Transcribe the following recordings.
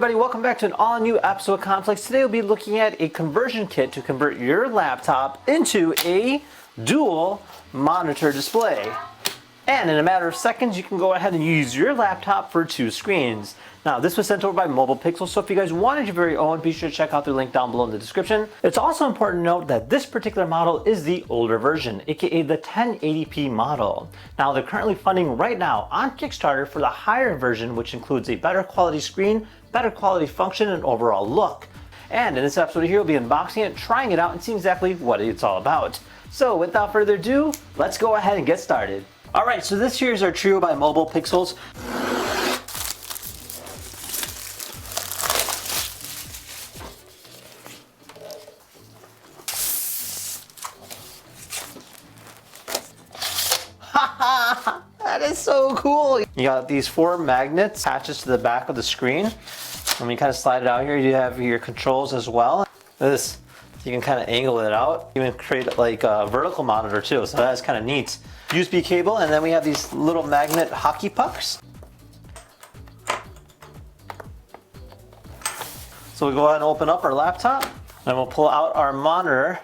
everybody, welcome back to an all-new episode of KhanFlicks. Today we'll be looking at a conversion kit to convert your laptop into a dual monitor display. And in a matter of seconds, you can go ahead and use your laptop for two screens. Now, this was sent over by Mobile Pixel, so if you guys wanted your very own, be sure to check out their link down below in the description. It's also important to note that this particular model is the older version, aka the 1080p model. Now, they're currently funding right now on Kickstarter for the higher version, which includes a better quality screen, better quality function, and overall look. And in this episode here, we'll be unboxing it, trying it out, and seeing exactly what it's all about. So without further ado, let's go ahead and get started. Alright, so this here is our trio by Mobile Pixels. That is so cool! You got these four magnets attached to the back of the screen. When you kind of slide it out here, you have your controls as well. This, you can kind of angle it out. You can create like a vertical monitor too, so that's kind of neat. USB cable, and then we have these little magnet hockey pucks. So we go ahead and open up our laptop, and we'll pull out our monitor.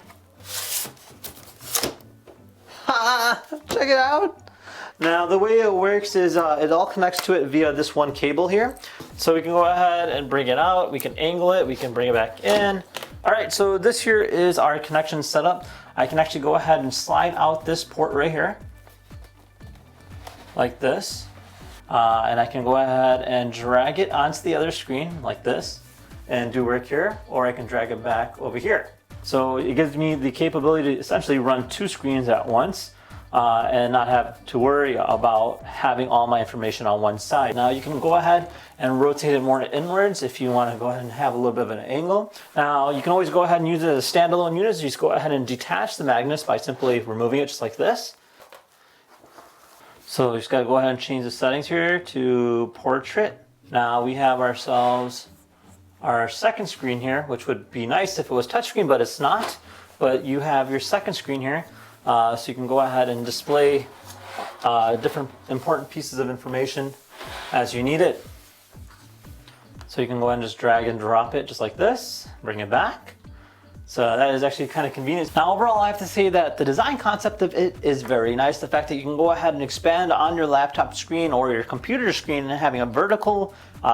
Check it out! Now the way it works is it all connects to it via this one cable here. So we can go ahead and bring it out, we can angle it, we can bring it back in. Alright, so this here is our connection setup. I can actually go ahead and slide out this port right here, like this. And I can go ahead and drag it onto the other screen, like this, and do work here, or I can drag it back over here. So it gives me the capability to essentially run two screens at once. And not have to worry about having all my information on one side. Now you can go ahead and rotate it more inwards if you want to go ahead and have a little bit of an angle. Now you can always go ahead and use it as standalone units. You just go ahead and detach the magnets by simply removing it just like this. So we just got to go ahead and change the settings here to portrait. Now we have ourselves our second screen here, which would be nice if it was touchscreen, but it's not. But you have your second screen here. So you can go ahead and display different important pieces of information as you need it. So you can go ahead and just drag and drop it just like this, bring it back. So that is actually kind of convenient. Now overall, I have to say that the design concept of it is very nice. The fact that you can go ahead and expand on your laptop screen or your computer screen, and having a vertical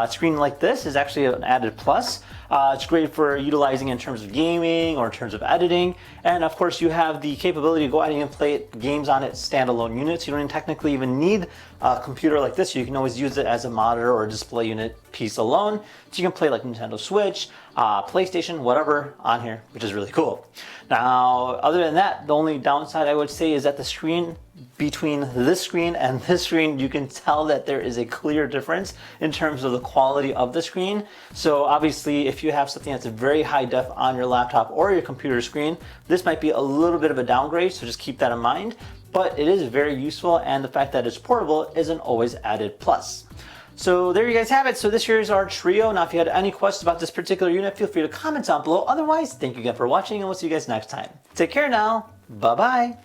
screen like this is actually an added plus. It's great for utilizing in terms of gaming or in terms of editing. And of course you have the capability to go ahead and play games on it standalone units. You don't technically even need a computer like this. You can always use it as a monitor or a display unit piece alone. So you can play like Nintendo Switch, PlayStation, whatever on here, which is really cool. Now, other than that, the only downside I would say is that the screen between this screen and this screen, you can tell that there is a clear difference in terms of the quality of the screen. So obviously, if you have something that's very high def on your laptop or your computer screen, this might be a little bit of a downgrade, so just keep that in mind. But it is very useful, and the fact that it's portable is an always added plus. So there you guys have it. So this here is our trio. Now if you had any questions about this particular unit, feel free to comment down below. Otherwise, thank you again for watching, and we'll see you guys next time. Take care now. Bye-bye.